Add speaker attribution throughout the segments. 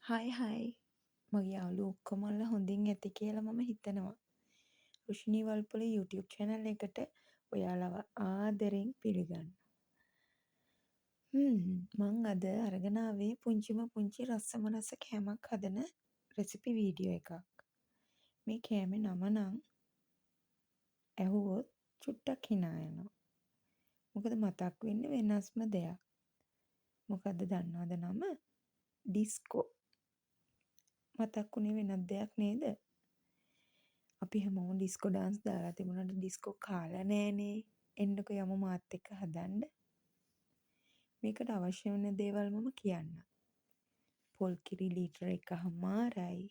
Speaker 1: හයි මගේ යාළුවෝ ඔක්කොමල්ලා හොඳින් ඇති කියලා මම හිතනවා. රුෂිනී වල්පොල YouTube channel එකට ඔයාලව ආදරෙන් පිළිගන්නවා. මං අද අරගෙන ආවේ පුංචිම පුංචි රසම රස කෑමක් හදන රෙසිපි වීඩියෝ එකක්. මේ කෑමේ නම නම් ඇහුවොත් චුට්ටක් hina යනවා. මොකද මතක් වෙන්නේ වෙනස්ම දෙයක්. මොකද්ද දන්නවද නම? ඩිස්කෝ. මතක් වුණේ වෙනත් දෙයක් නේද? අපි හැමෝම ඩිස්කෝ ඩාන්ස් දාලා තිබුණාට ඩිස්කෝ කාලා නෑනේ. එන්නකො යමු මාත් එක්ක හදන්න. මේකට අවශ්‍ය වෙන දේවල් මම කියන්නම්. පොල් කිරි ලීටර 1.5යි,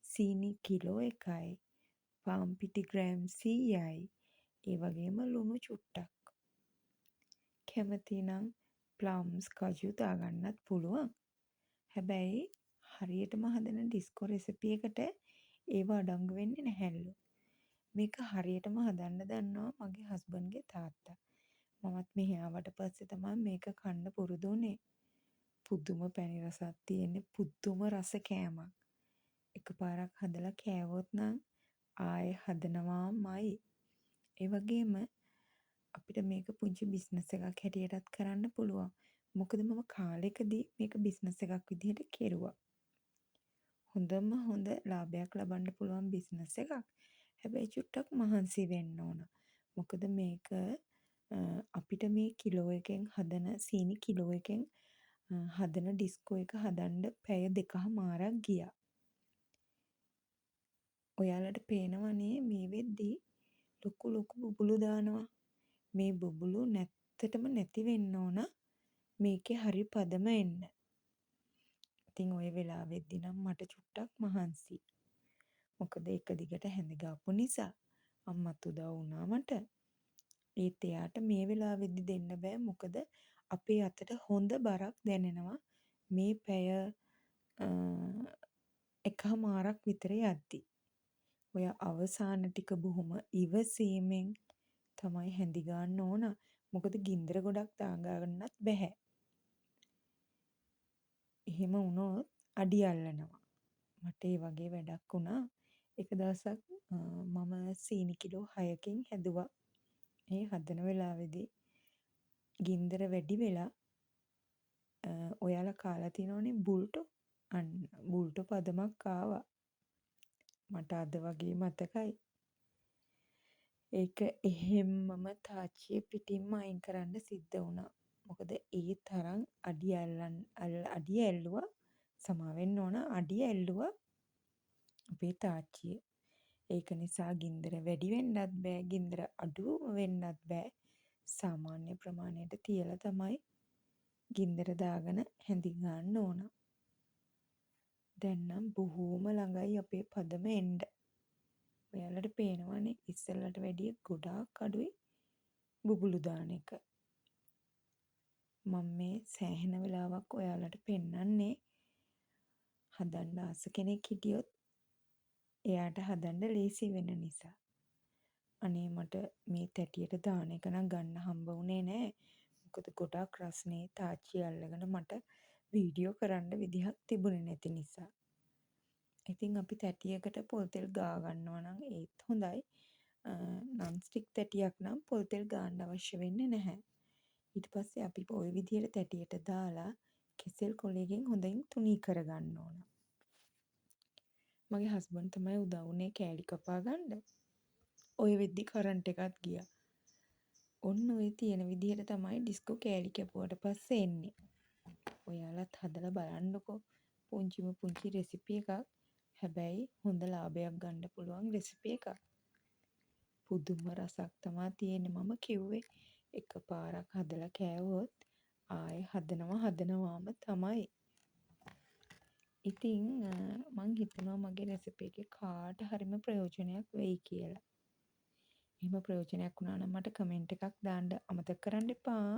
Speaker 1: සීනි කිලෝ 1යි, පාන් පිටි ග්‍රෑම් 100යි, ඒ වගේම ලුණු චුට්ටක්. කැමති නම් ප්ලම්ස් කජු දාගන්නත් පුළුවන්. හැබැයි හරියටම හදන ඩිස්කෝ රෙසිපි එකට ඒව අඩංගු වෙන්නේ නැහැලු. මේක හරියටම හදන්න දන්නවා මගේ හස්බන්ඩ්ගේ තාත්තා. මමත් මෙහි ආවට පස්සේ තමයි මේක කන්න පුරුදු වුනේ. පුදුම පැණි රසක් තියෙන්නේ, පුදුම රස කෑමක්. එකපාරක් හදලා කෑවොත් නම් ආයේ හදනවාමයි. ඒ වගේම අපිට මේක පුංචි බිස්නස් එකක් හැටියටත් කරන්න පුළුවන්. මොකද මම කාලෙකදී මේක බිස්නස් එකක් විදිහට කෙරුවා. හොඳම හොඳ ලාභයක් ලබන්න පුළුවන් බිස්නස් එකක්. හැබැයි චුට්ටක් මහන්සි වෙන්න ඕන. මොකද මේක අපිට මේ කිලෝ එකෙන් හදන සීනි කිලෝ එකෙන් හදන ඩිස්කෝ එක හදන්න පැය 2.5ක් ගියා. ඔයාලට පේනවනේ මේ වෙද්දි ලොකු ලොකු බුබුලු දානවා. මේ බුබුලු නැත්තටම නැති වෙන්න ඕන මේකේ හරි පදම එන්න. ඉතින් ওই වෙලාවෙද්දි නම් මට චුට්ටක් මහන්සි. මොකද එක දිගට හැඳගාපු නිසා අම්මත් උදව් වුණා මට. ඒත් එයාට මේ වෙලාවෙද්දි දෙන්න බෑ. මොකද අපේ අතට හොඳ බරක් දැනෙනවා මේ පැය එකහමාරක් විතර යද්දි. ඔය අවසාන ටික බොහොම ඉවසීමෙන් තමයි හැඳි ගන්න ඕන. මොකද ගින්දර ගොඩක් දාගන්නත් බැහැ. එහෙම වුණොත් අඩි අල්ලනවා. මට ඒ වගේ වැඩක් වුණා. එක දවසක් මම සීනි කිලෝ 6කින් හැදුවා. ඒ හදන වෙලාවේදී ගින්දර වැඩි වෙලා ඔයාලා කාලා තියෙනවනේ බුල්ටෝ. අන්න බුල්ටෝ පදමක් ආවා. මට අද වගේ මතකයි. ඒක එහෙම්මම තාච්චිය පිටින්ම අයින් කරන්න සිද්ධ වුණා. මොකද ඒ තරම් අඩිය ඇල්ලුවා. සමා වෙන්න ඕන අඩිය ඇල්ලුවා අපේ තාච්චිය. ඒක නිසා ගින්දර වැඩි වෙන්නත් බෑ, ගින්දර අඩු වෙන්නත් බෑ. සාමාන්‍ය ප්‍රමාණයට තියලා තමයි ගින්දර දාගෙන හැඳි ගන්න ඕන. දැන් නම් බොහෝම ළඟයි අපේ පදම එන්න. ඔයාලට පේනවනේ ඉස්සෙල්ලට වැඩිය ගොඩාක් අඩුයි බුබුලු දාන එක. මම මේ සෑහෙන වෙලාවක් ඔයාලට පෙන්නන්නේ හදන්න ආස කෙනෙක් හිටියොත් එයාට හදන්න ලේසි වෙන නිසා. අනේ මට මේ තැටියට දාන එක නම් ගන්න හම්බ වුණේ නෑ. මොකද ගොඩාක් රස්නේ තාච්චි අල්ලගෙන මට වීඩියෝ කරන්න විදිහක් තිබුණේ නැති නිසා. ඉතින් අපි තැටියකට පොල් තෙල් ගා ගන්නවා නම් ඒත් හොඳයි. නන් ස්ටික් තැටියක් නම් පොල් තෙල් ගාන්න අවශ්‍ය වෙන්නේ නැහැ. ඊට පස්සේ අපි ওই විදිහට තැටියට දාලා කෙසෙල් කොලයකින් හොඳින් තුනී කරගන්න ඕන. මගේ හස්බන්ඩ් තමයි උදව් වුණේ කෑලි කපා ගන්න. ওই වෙද්දි කරන්ට් එකත් ගියා. ඔන්න ඔය තියෙන විදිහට තමයි ඩිස්කෝ කෑලි කැපුවට පස්සේ එන්නේ. ඔයාලත් හදලා බලන්නකෝ. පුංචිම පුංචි රෙසිපි එකක්. හැබැයි හොඳ ලාභයක් ගන්න පුළුවන් රෙසිපි එකක්. පුදුම රසක් තමා තියෙන්නේ. මම කිව්වේ එකපාරක් හදලා කෑවොත් ආයේ හදනවාම තමයි. ඉතින් මං හිතනවා මගේ රෙසිපි එකේ කාට හරිම ප්‍රයෝජනයක් වෙයි කියලා. එහෙම ප්‍රයෝජනයක් වුණා නම් මට කමෙන්ට් එකක් දාන්න අමතක කරන්න එපා.